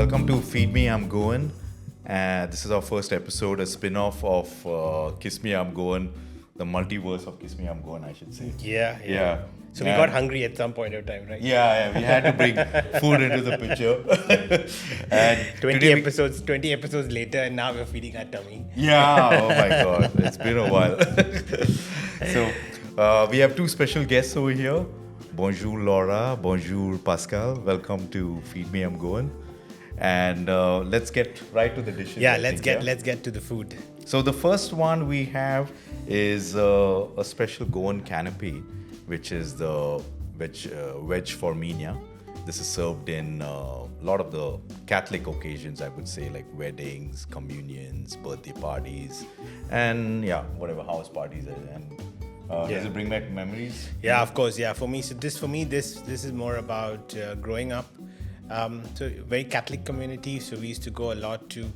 welcome to Feed Me I'm Goan. This is our first episode, a spin-off of Kiss Me I'm Goan, the multiverse of Kiss Me I'm Goan, I should say. Yeah. So we got hungry at some point of time, right? Yeah, we had to bring food into the picture. And 20 episodes later, and now we're feeding our tummy. Yeah, oh my God, it's been a while. So we have two special guests over here. Bonjour Laura, bonjour Pascal. Welcome to Feed Me I'm Goan. And let's get right to the dishes. Yeah, let's get to the food. So the first one we have is a special Goan canapé, which is the veg formigna. This is served in a lot of the Catholic occasions, I would say, like weddings, communions, birthday parties, and whatever house parties. And does it bring back memories? Yeah, of course. Yeah, for me, this is more about growing up. So very Catholic community. So we used to go a lot to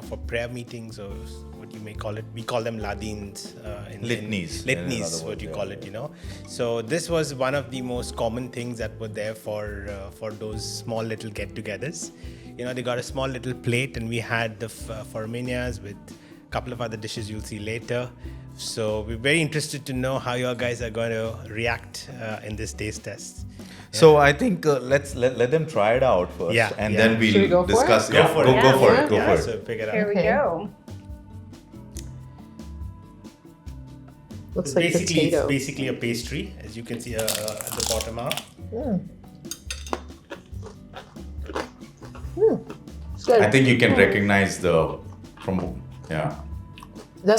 for prayer meetings, or what you may call it. We call them ladins. Litanies. Litanies, what you call it. So this was one of the most common things that were there for those small little get-togethers. They got a small little plate, and we had the formignas with a couple of other dishes you'll see later. So we're very interested to know how you guys are going to react in this taste test. So I think let's let them try it out first, and then we'll discuss. Go for it. Go for it. So pick it up. Here we go. Looks like potato. It's basically a pastry, as you can see at the bottom half. It's good. I think you can recognize That's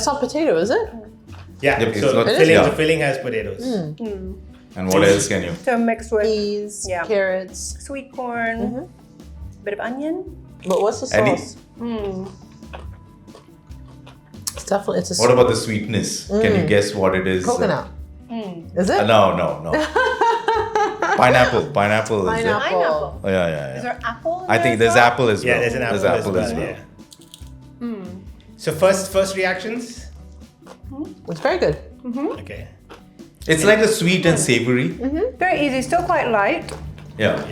not potato, is it? Yeah. Yep, So the filling has potatoes. And what else can you? So mixed with Peas, carrots. sweet corn, bit of onion. But what's the sauce? It's definitely a What about the sweetness? Can you guess what it is? coconut. Is it? No. Pineapple. Pineapple. Is it? Pineapple. Oh, yeah. Is there apple? I think there's apple as well. Yeah, there's an apple as well. Yeah. So first reactions. It's very good. Okay. It's like a sweet and savory. Very easy. Still quite light. Yeah.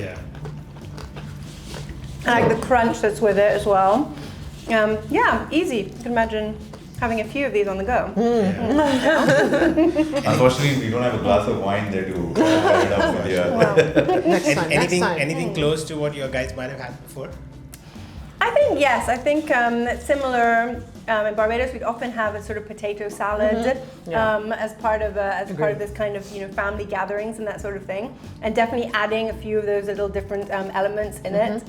I like the crunch that's with it as well. Easy. You can imagine having a few of these on the go. Unfortunately, we don't have a glass of wine there to pair it up with. Next time. Anything close to what you guys might have had before? I think yes. I think similar in Barbados, we'd often have a sort of potato salad as part of this kind of family gatherings and that sort of thing, and definitely adding a few of those little different elements in it.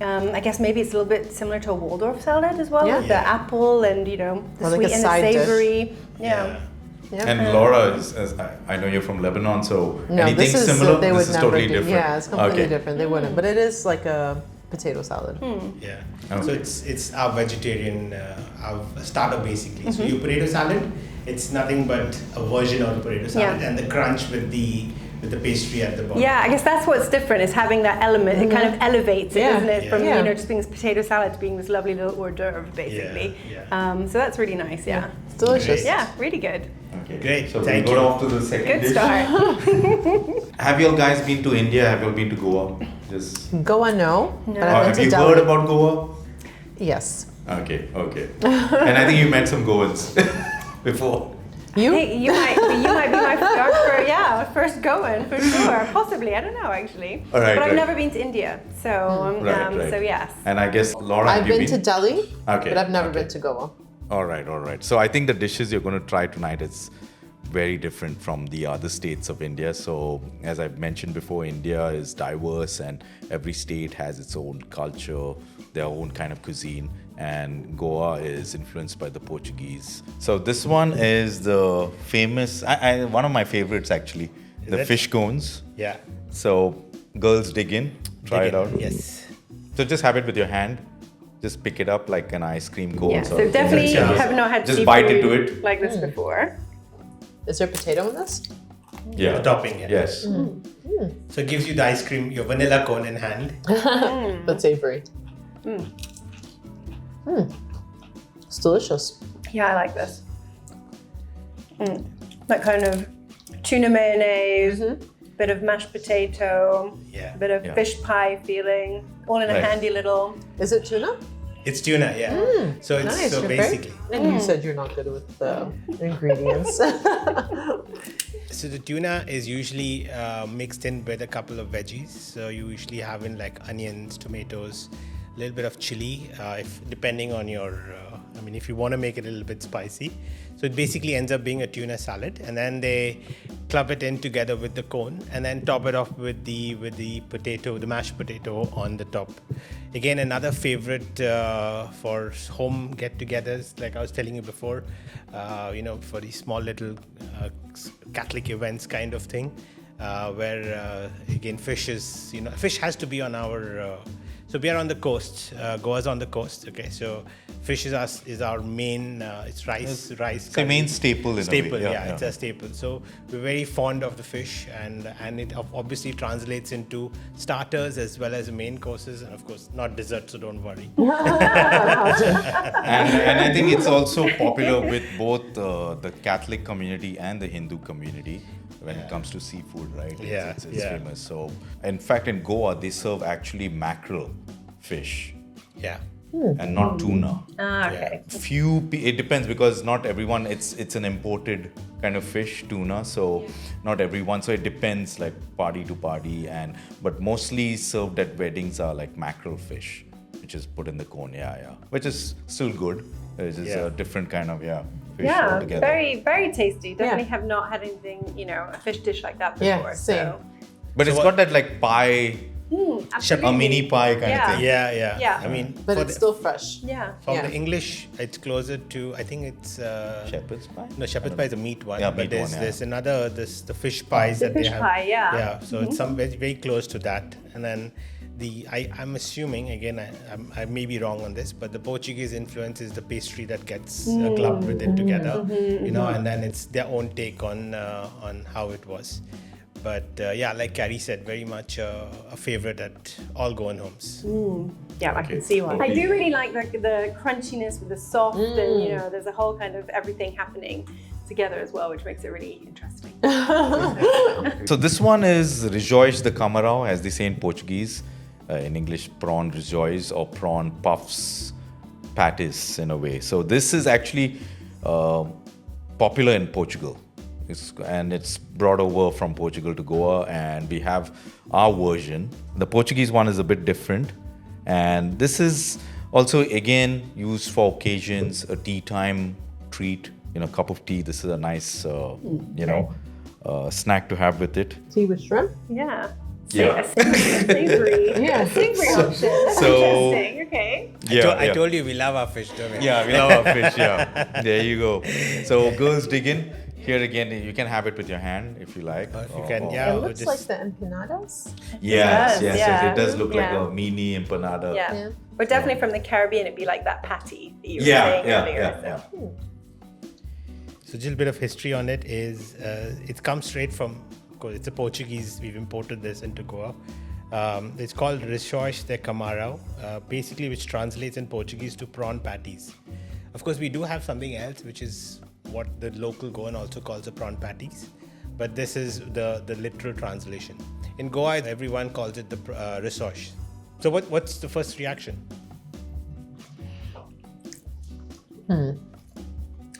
I guess maybe it's a little bit similar to a Waldorf salad as well, with the apple and the sweet and the savory. And Laura, I know you're from Lebanon, so anything similar? They would this is never totally do. different. Yeah, it's completely different. They wouldn't, but it is like a potato salad. Yeah. Okay. So it's our vegetarian our starter basically. So your potato salad, it's nothing but a version of the potato salad, and the crunch with the pastry at the bottom. Yeah, I guess that's what's different, is having that element. It kind of elevates it, doesn't it? From just being this potato salad to being this lovely little hors d'oeuvre, basically. So that's really nice. Yeah. It's delicious. Yeah, really good. Okay. Great. So Thank we'll you. go off to the second Good dish. start. Have you all guys been to India? Have you all been to Goa? Goa, no. But I've Have been you to heard Delhi. about Goa? Yes. Okay. And I think you met some Goans before. You? Hey, you might be my first Goan for sure. Possibly, I don't know actually. All right, but I've right. never been to India, so Right. so yes. And I guess Laura, I've have you been to Delhi, Okay, but I've never okay. been to Goa. All right. So I think the dishes you're going to try tonight is very different from the other states of India. So as I've mentioned before, India is diverse and every state has its own culture, their own kind of cuisine. And Goa is influenced by the Portuguese. So this one is the famous, one of my favorites actually, the fish cones. Yeah. So girls dig in, try it out. Yes. So just have it with your hand. Just pick it up like an ice cream cone. Yeah, so definitely have not had just seafood bite into it. like this before. Is there potato in this? Yeah. The topping. Yeah. Yes. So it gives you the ice cream, your vanilla cone in hand. That's savory. It's delicious. Yeah, I like this. That kind of tuna mayonnaise, bit of mashed potato, Yeah. a bit of fish pie feeling, all in a Right. handy little. Is it tuna? It's tuna, yeah. So it's Nice. so okay. basically. And you said you're not good with the ingredients. So the tuna is usually mixed in with a couple of veggies. So you usually have in like onions, tomatoes, a little bit of chili, if depending on your. If you want to make it a little bit spicy. So it basically ends up being a tuna salad, and then they club it in together with the cone, and then top it off with the potato, the mashed potato on the top. Again, another favorite for home get-togethers, like I was telling you before, for these small little Catholic events kind of thing, where again fish has to be on our. So we are on the coast. Goa's on the coast. Okay, so fish is our main. It's rice. It's the main staple in a way. Staple, yeah, it's a staple. So we're very fond of the fish, and it obviously translates into starters as well as main courses, and of course not dessert. So don't worry. And I think it's also popular with both the Catholic community and the Hindu community when it comes to seafood, right? It's famous. So, in fact, in Goa, they serve actually mackerel fish Yeah. and not tuna. Okay. It depends because not everyone, it's an imported kind of fish, tuna, so not everyone, so it depends like party to party, but mostly served at weddings are like mackerel fish, which is put in the cone, which is still good. It's just a different kind of, fish altogether. Very, very tasty. Definitely have not had anything, a fish dish like that before. Yeah, same. So. But it's got that like pie, Absolutely. a mini pie kind of thing. Yeah. Yeah. But it's still fresh. Yeah. From Yeah. the English, it's closer to, I think it's Shepherd's pie? no, shepherd's pie is a meat one. Yeah, but meat one, there's another the fish pies The that fish they have. pie, yeah. Yeah, so it's some very, very close to that. And then I'm assuming again, I may be wrong on this, but the Portuguese influence is the pastry that gets clubbed with it together, and then it's their own take on how it was. But like Carrie said, very much a favorite at all Goan homes. Yeah, I can see why. I do really like the crunchiness with the soft, and there's a whole kind of everything happening together as well, which makes it really interesting. So this one is Rissois de camarão, as they say in Portuguese. In English, prawn rissois or prawn puffs, patties in a way. So this is actually popular in Portugal. It's brought over from Portugal to Goa, and we have our version. The Portuguese one is a bit different, and this is also again used for occasions, a tea time treat. A cup of tea. This is a nice, snack to have with it. Tea with shrimp? Yeah. Yeah. Savory. Yeah. Savory option. That's So- interesting. Okay. I told you we love our fish, don't we? Yeah, we love our fish, yeah. There you go. So girls dig in. Here again, you can have it with your hand if you like. If you can, yeah. It or looks just- like the empanadas. Yes. yeah. It does look like Yeah. a mini empanada. Yeah. Yeah. We're definitely from the Caribbean. It'd be like that patty that you were Yeah, saying earlier. yeah. So. So just a bit of history on it is it comes straight from, of course, it's a Portuguese. We've imported this into Goa. It's called Rissois de camarão, basically which translates in Portuguese to prawn patties. Of course, we do have something else, which is what the local Goan also calls a prawn patties. But this is the literal translation. In Goa, everyone calls it the Rissois. So what's the first reaction?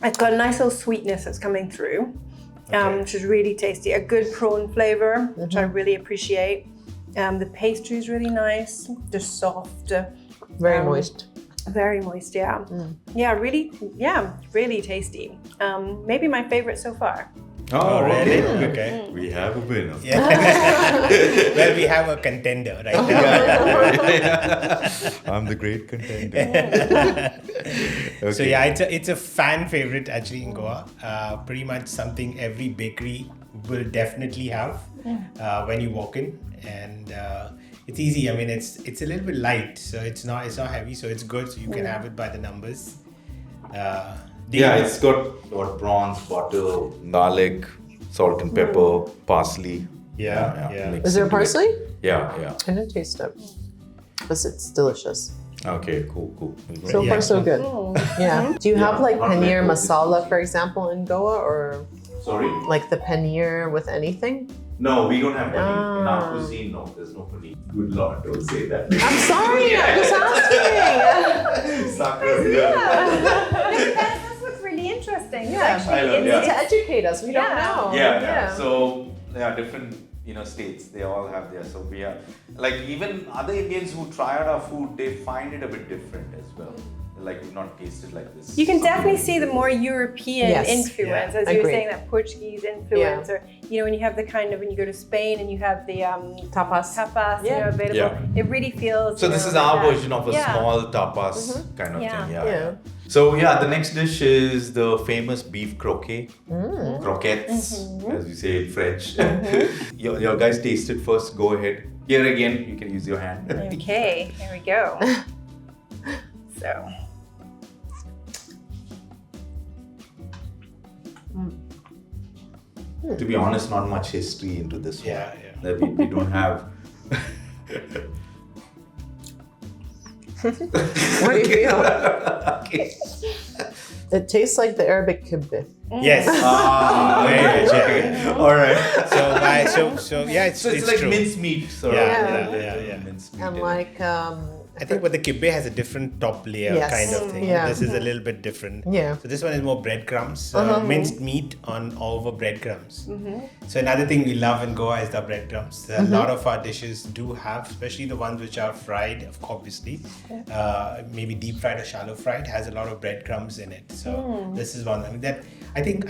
It's got a nice little sweetness that's coming through, which is really tasty. A good prawn flavor, which I really appreciate. The pastry is really nice, just soft. Very moist. Very moist, yeah. Yeah, really tasty. Maybe my favorite so far. Oh, really? Okay. We have a winner. Well, we have a contender right now. I'm the great contender. Okay. So yeah, it's a fan favorite actually in Goa. Pretty much something every bakery will definitely have when you walk in, and it's easy. I mean, it's a little bit light, so it's not heavy, so it's good. So you can have it by the numbers. It's got prawns, butter, garlic, salt and pepper, parsley. Yeah. mixed Is there into it. parsley? Yeah. I didn't taste it. But it's delicious. Okay, cool. So Yeah. far, so good. Yeah. Do you have like paneer masala, for example, in Goa, or Sorry? like the paneer with anything? No, we don't have paneer. In our cuisine, no, there's no paneer. Good Lord, don't say that. I'm sorry, I'm just asking. Sucker. This looks really interesting. Yeah. Actually, I love- You yeah. need to educate us. We don't know. Yeah. So there are different, states. They all have their. So we are like even other Indians who try out our food, they find it a bit different as well. Like we've not tasted like this. You can definitely see the more European Yes. influence, Yeah. as you were Agreed. saying, that Portuguese influence, or when you have the kind of when you go to Spain and you have the Tapas. tapas, available. Yeah. It really feels. So this is like our that. version of a Yeah. small tapas kind of Yeah. thing. Yeah. So the next dish is the famous beef croquet, croquettes, as you say in French. your guys taste it first. Go ahead. Here again, you can use your hand. Okay, here we go. So. To be honest, not much history into this one. Yeah. That we don't have. What do you feel? Okay. It tastes like the Arabic kibbeh. Yes. Very good, yeah. All right. So yeah, it's So it's like true. mincemeat, sort Yeah, of. yeah. Mincemeat. And like, I think what the kibbeh has a different top layer Yes. kind of thing. Yeah. This is a little bit different. Yeah. So this one is more breadcrumbs, minced meat on over breadcrumbs. So another thing we love in Goa is the breadcrumbs. A lot of our dishes do have, especially the ones which are fried, obviously, maybe deep fried or shallow fried, has a lot of breadcrumbs in it. So this is one. I mean that. I think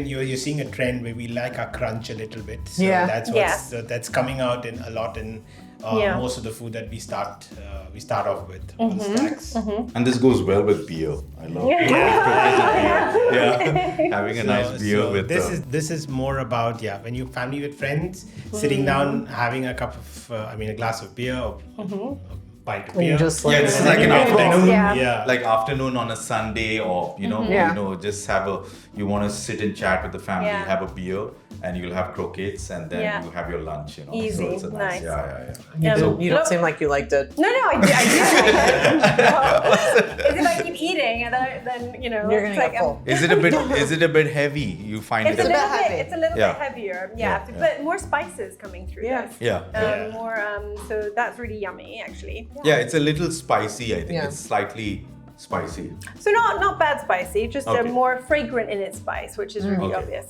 you're seeing a trend where we like our crunch a little bit. So Yeah. that's coming out in a lot in most of the food that we start off with on the stacks. And this goes well with beer. I love beer. Having a nice beer with This is more about when you family with friends sitting down having a cup of a glass of beer or a pint of And you beer. just like, this is like an Yeah. afternoon. Yeah. Like afternoon on a Sunday, or just you want to sit and chat with the family, Yeah. have a beer, and you'll have croquettes, and then Yeah. you have your lunch. Easy. So it's a Nice. you don't seem like you liked it. No, I do. Is if I keep eating and then You're gonna it's get like full. Is it a bit heavy? You find It's it a a bit little heavy. bit. It's a little Yeah. bit heavier. Yeah. But more spices coming through. Yeah. This. Yeah. More. So that's really yummy, actually. Yeah, it's a little spicy, I think. Yeah. It's slightly spicy. So not bad spicy, just Okay. more fragrant in its spice, which is really Okay. obvious.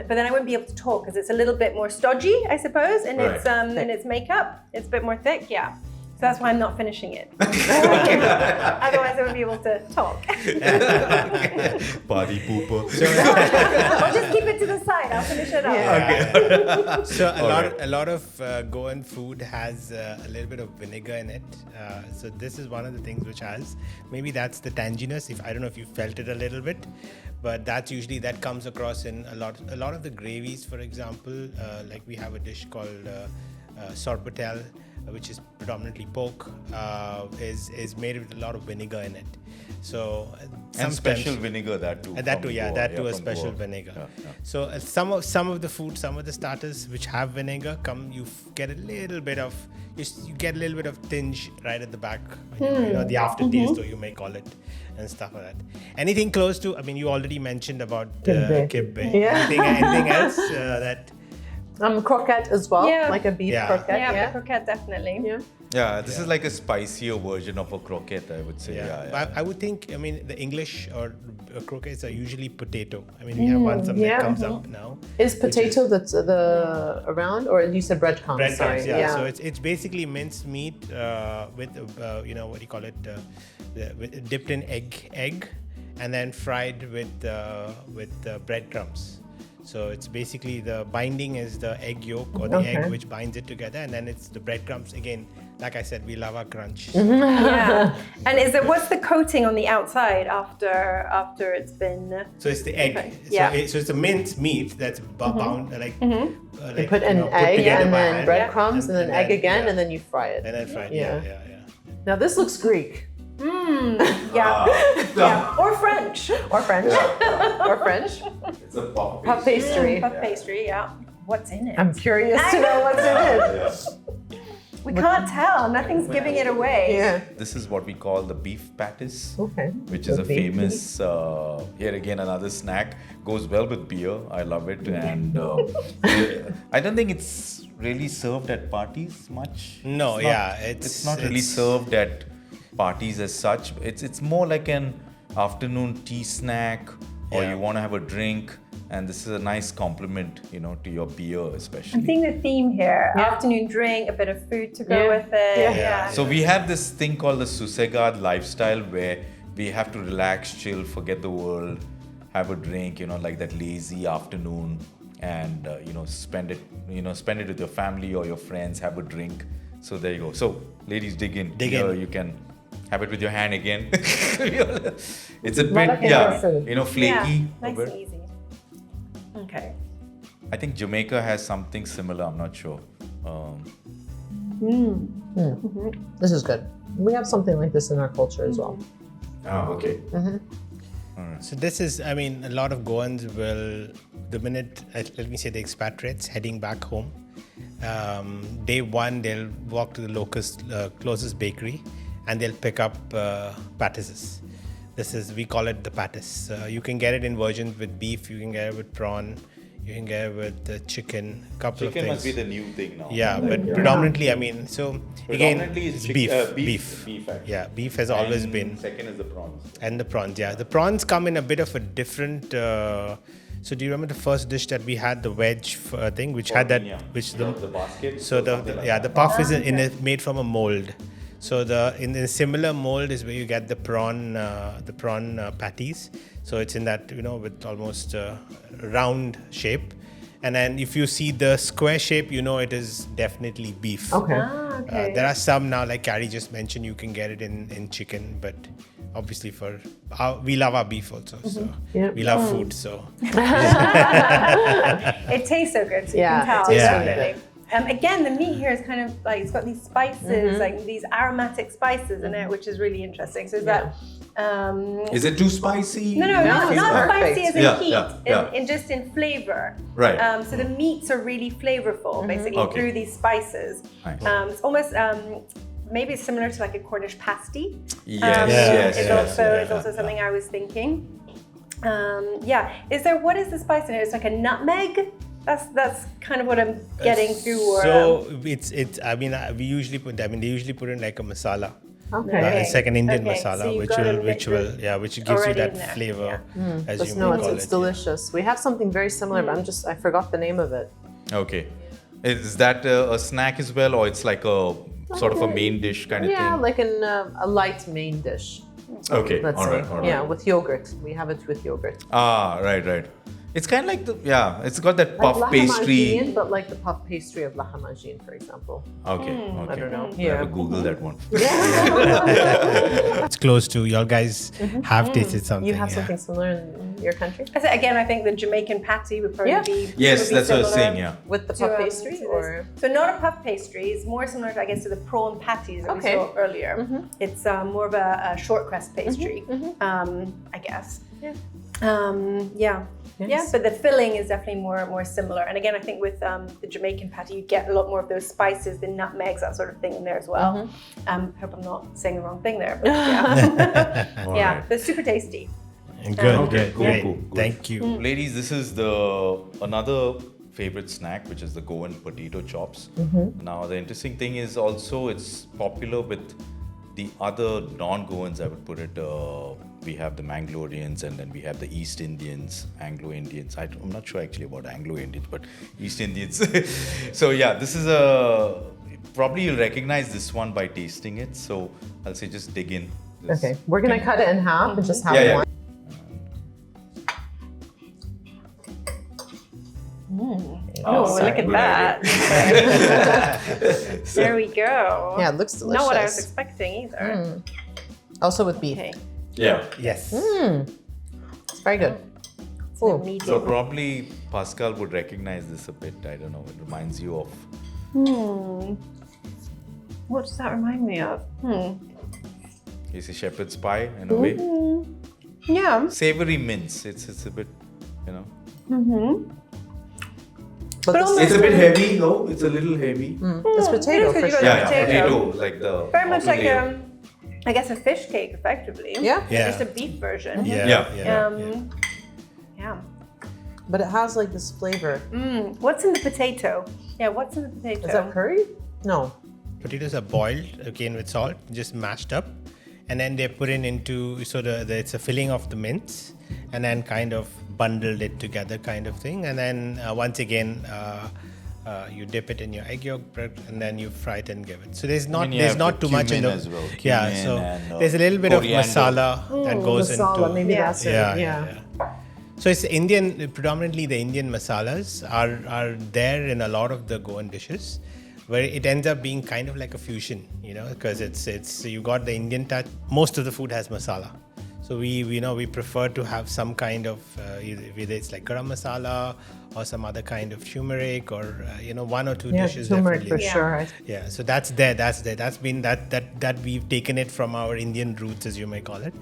But then I wouldn't be able to talk because it's a little bit more stodgy, I suppose, in Right. its makeup. It's a bit more thick, yeah. So that's why I'm not finishing it. Otherwise, I wouldn't be able to talk. Party pooper. I'll just keep it to the side. I'll finish it up. So Alright. a lot of Goan food has a little bit of vinegar in it. So this is one of the things which has. Maybe that's the tanginess. I don't know if you felt it a little bit, but that's usually that comes across in a lot of the gravies. For example, like we have a dish called sorpatel, which is predominantly pork, is made with a lot of vinegar in it. So And sometimes- special vinegar, that too. that too, from yeah, Goa, that too, a from special Goa. vinegar. Yeah. So some of the food, some of the starters which have vinegar get a little bit of you get a little bit of tinge right at the back, the aftertaste, or you may call it, and stuff like that. Anything close to? I mean, you already mentioned about Kibbeh. kibbeh. Yeah. Anything else that? Croquette as well, Yeah. like a beef Yeah. croquette. Yeah, the croquette, definitely. Yeah. Yeah, this is like a spicier version of a croquette, I would say. Yeah. But I would think. I mean, the English or croquettes are usually potato. I mean, we have one that yeah. comes up now. Is potato that's the around, or you said breadcrumbs? Breadcrumbs, sorry. yeah. So it's basically minced meat with what do you call it? Dipped in egg, and then fried with breadcrumbs. So it's basically the binding is the egg yolk or the egg which binds it together, and then it's the breadcrumbs. Again, like I said, we love our crunch. Yeah. And what's the coating on the outside after it's been? So it's the egg. Okay. Yeah. So it's a minced meat that's bound like. You put an egg together and by then hand. breadcrumbs and then egg again, and then you fry it. And then fried. Yeah. Yeah. Now this looks Greek Yeah. Or French. or French or French. It's a puff Puff pastry. Puff pastry, yeah. What's in it? I'm curious to know what's in it. We can't tell. Nothing's giving it away. Yeah. This is what we call the beef pattis, Okay. which is a beef. famous, here again, another snack. Goes well with beer. I love it. And I don't think it's really served at parties much. No, It's yeah, not- it's- it's not really it's- served at parties as such. It's more like an afternoon tea snack, or Yeah. you want to have a drink, and this is a nice complement, to your beer especially. I'm seeing the theme here. Yeah. Afternoon drink, a bit of food to go Yeah. with it. Yeah. Yeah. So we have this thing called the Susegad lifestyle, where we have to relax, chill, forget the world, have a drink, like that lazy afternoon, and spend it with your family or your friends, have a drink. So there you go. So ladies, dig in. Dig Here in. you can have it with your hand again. It's a Lot bit, of intensity. flaky. Yeah, a nice bit. and easy. Okay. I think Jamaica has something similar. I'm not sure. This is good. We have something like this in our culture as well. Oh, okay. So this is, I mean, a lot of Goans will, the minute, let me say the expatriates heading back home, day one, they'll walk to the closest bakery and they'll pick up pattises. We call it the pattis. You can get it in versions with beef, you can get it with prawn, you can get it with chicken, couple of Chicken things. must be the new thing now. Yeah, but predominantly, I mean, so again, Predominantly it's it's beef. Beef, actually. Yeah, beef has always And been. Second is the prawns. And the prawns, yeah. The prawns come in a bit of a different. So do you remember the first dish that we had, the wedge thing, which had that, Yeah. which the basket. so something like the that. puff is made from a mold. So in the similar mold is where you get the prawn patties. So it's in that with almost round shape. And then if you see the square shape, it is definitely beef. Okay. Ah, okay. There are some now, like Carrie just mentioned, you can get it in chicken, but obviously we love our beef also, so Yeah. we love food, so It tastes so good, so Yeah, you can tell. it tastes really definitely. Again, the meat here is kind of like, it's got these spices, like these aromatic spices in it, which is really interesting. So is that... Is it too spicy? No, No, it's not perfect. spicy as in Yeah, heat, yeah. in just in flavor. Right. So the meats are really flavorful, basically, Okay. through these spices. Nice. It's almost maybe it's similar to like a Cornish pasty. Yes, It's yes. also something I was thinking. What is the spice in it? It's like a nutmeg. That's kind of what I'm getting through. Or, so it's. I mean, they usually put in like a masala. Okay. It's like an Indian Okay, masala, so you've which got a will mix gives you already that in there, flavor, as But you no, may call it's it. delicious. We have something very similar, but I forgot the name of it. Okay. Is that a snack as well, or it's like a sort of a main dish kind of Yeah, thing? like a light main dish. Okay. Let's All say. right. Yeah, with yogurt. We have it with yogurt. Ah, right. It's kind of like it's got that puff Like pastry. lahmacun, but like the puff pastry of lahmacun, for example. Okay. I don't know. I have to Yeah. Google that one. It's close to y'all guys have tasted something. You have yeah. something similar in your country? again, I think the Jamaican patty would probably Yeah. be. Yes, would be that's what I was similar saying. Yeah. With the to, puff to pastry this. or? So not a puff pastry. It's more similar, to, I guess, to the prawn patties that Okay. we saw earlier. It's more of a short crust pastry, I guess. Yeah. Yeah. Yes. Yeah, but the filling is definitely more similar. And again, I think with the Jamaican patty, you get a lot more of those spices, the nutmegs, that sort of thing in there as well. Hope I'm not saying the wrong thing there, but yeah. All Yeah, right. but super tasty. Good, Okay, cool, great. cool, good. Thank you. Ladies, this is another favorite snack, which is the Goan potato chops. Now, the interesting thing is also it's popular with the other non-Goans, I would put it. We have the Mangalorians, and then we have the East Indians, Anglo-Indians. I'm not sure actually about Anglo-Indians, but East Indians. So yeah, this is probably you'll recognize this one by tasting it. So I'll say just dig in. Just- Okay, we're gonna cut it in half and just have Yeah. one. Oh, look at good that. There we go. Yeah, it looks delicious. Not what I was expecting either. Also with beef. Okay. Yeah. Yes. It's very good. So Ooh. So medium. probably Pascal would recognize this a bit. I don't know. It reminds you of. What does that remind me of? It's a shepherd's pie in a way. Yeah. Savory mince. It's a bit, But But this almost- It's a bit heavy though. It's a little heavy. it's potato it is for 'cause you sure. got Yeah, potato. like the Very much outer like layer. I guess a fish cake, effectively. Yeah. Yeah. Just a beef version. Yeah. Yeah. But it has like this flavor. What's in the potato? Yeah, what's in the potato? Is that curry? No. Potatoes are boiled again with salt, just mashed up, and then they're put into it's a filling of the mince, and then kind of bundled it together, kind of thing. And then once again, you dip it in your egg yolk bread, and then you fry it and give it. So there's not you have not the too much in cumin the as well. yeah. Cumin So and, there's a little bit coriander. of masala that goes Masala, into maybe Yeah. that's it. yeah. So it's Indian, predominantly the Indian masalas are there in a lot of the Goan dishes, where it ends up being kind of like a fusion, because it's you got the Indian touch. Most of the food has masala, so we prefer to have some kind of either it's like garam masala or some other kind of turmeric or one or two Yeah, dishes turmeric definitely. for sure. Yeah, so that's there. That's been that we've taken it from our Indian roots, as you may call it,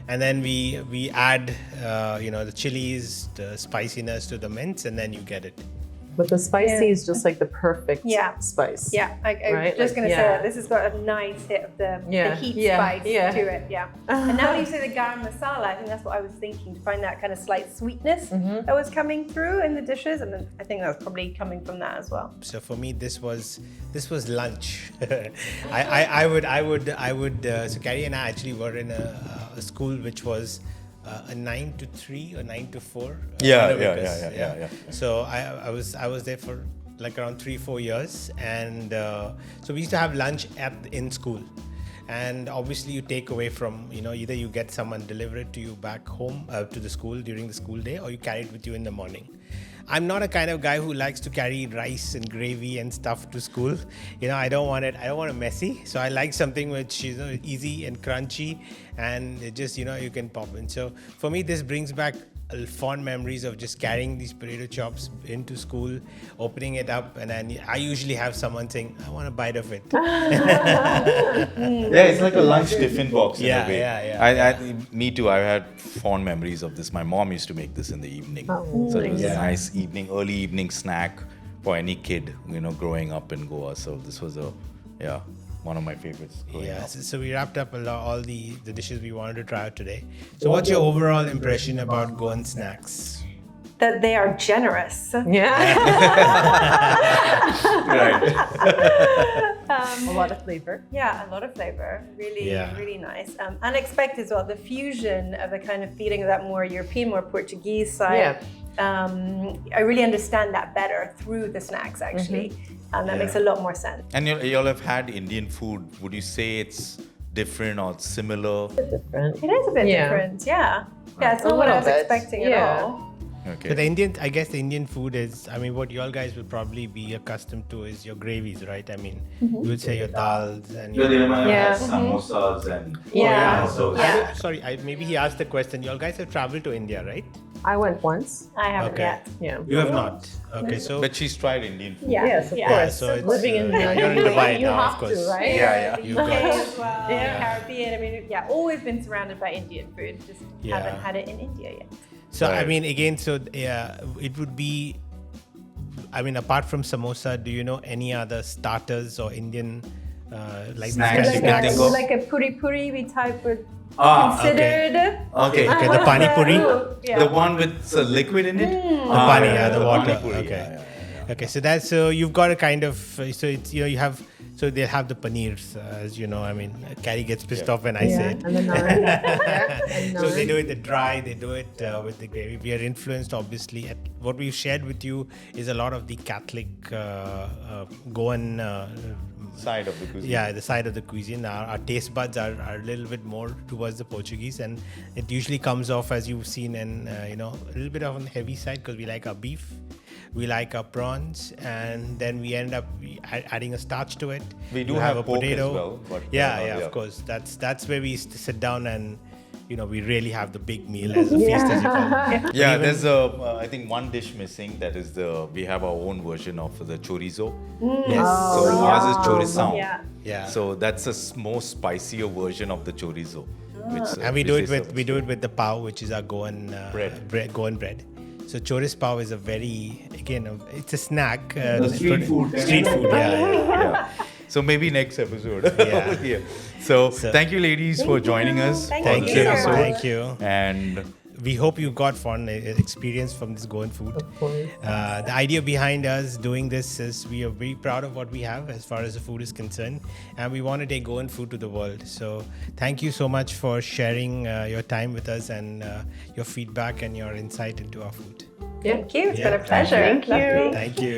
and then we add the chilies, the spiciness to the mince, and then you get it. But the spicy Yeah. is just like the perfect Yeah. spice. Yeah, I was Right? just Like, going to say yeah. that this has got a nice hit of the Yeah, heat yeah, spice yeah. to it. Yeah. And now that you say the garam masala, I think that's what I was thinking, to find that kind of slight sweetness that was coming through in the dishes, and then I think that was probably coming from that as well. So for me, this was lunch. I would. So Carrie and I actually were in a school which was a 9 to 3 or 9 to 4. Yeah. So I was there for like around 3-4 years, and so we used to have lunch in school. And obviously you take away from, either you get someone deliver it to you back home to the school during the school day, or you carry it with you in the morning. I'm not a kind of guy who likes to carry rice and gravy and stuff to school. I don't want it messy. So I like something which is easy and crunchy, and it just, you can pop in. So for me, this brings back fond memories of just carrying these potato chops into school, opening it up, and then I usually have someone saying, I want a bite of it. Yeah, it's like a lunch tiffin box in Yeah, a way. yeah. Me too. I had fond memories of this. My mom used to make this in the evening, so it was a nice early evening snack for any kid, growing up in Goa. So this was one of my favorites. Yeah, so we wrapped up all the dishes we wanted to try out today. So what's your overall impression about Goan snacks? That they are generous. Yeah. Right. A lot of flavor. Yeah, a lot of flavor. Really, Yeah. really nice. Unexpected as well. The fusion of the kind of feeling of that more European, more Portuguese side. I really understand that better through the snacks, actually. That makes a lot more sense. And you'll have had Indian food. Would you say it's different or similar? Different. It is a bit Yeah. different, yeah. Yeah, it's A not what I was little bit, expecting yeah. at all. So the Indian food is, what you all guys will probably be accustomed to is your gravies, right? You would say your dals and your... Yeah. samosas and Yeah. So, sorry, maybe he asked the question. You all guys have traveled to India, right? I went once. I haven't Okay. yet. Yeah. You have not. Okay, so... But she's tried Indian food. Yeah. Yes, of yeah. course. so it's, Living in you're in Dubai you now, have of course. to, right? Yeah. You've UK got... as well, Caribbean. Always been surrounded by Indian food. Just Yeah. haven't had it in India yet. So Right. again, it would be, apart from samosa, do you know any other starters or Indian like Snacks this you kind can of think of? Like a puri we type would Ah, considered. Okay. Okay, the pani puri? Yeah. The one with liquid in it? The pani, the water. pani puri, Okay. yeah. Okay, so that's you've got a kind of so it's you have so they'll have the paneers as you know. Carrie gets pissed off when I say it. And the naan. And So they naan. do it the dry, they do it with the gravy. We are influenced, obviously. What we've shared with you is a lot of the Catholic Goan, Side of the cuisine. the side of the cuisine. Our taste buds are a little bit more towards the Portuguese, and it usually comes off, as you've seen, and a little bit on the heavy side because we like our beef. We like our prawns, and then we end up adding a starch to it. We do You have a pork as potato. well, but, yeah, of course. That's where we sit down and we really have the big meal as a feast, as you call it. Yeah, there's I think one dish missing. That is we have our own version of the chorizo. Yes. So ours is chorizão. Yeah. Yeah. So that's a more spicier version of the chorizo. Which, And we do it with the pao, which is our Goan Bread. Goan bread. So choris pav is a very, again, it's a snack. street food. Street food, Yeah. So maybe next episode. Yeah. Yeah. So thank you, ladies, for joining us. Thank for you. this Thank you. episode. Thank you. And We hope you got fun experience from this Goan food. Of course. The idea behind us doing this is we are very proud of what we have as far as the food is concerned, and we want to take Goan food to the world. So thank you so much for sharing your time with us and your feedback and your insight into our food. Thank you. It's Yeah. been a pleasure. Thank you. Lovely. Thank you.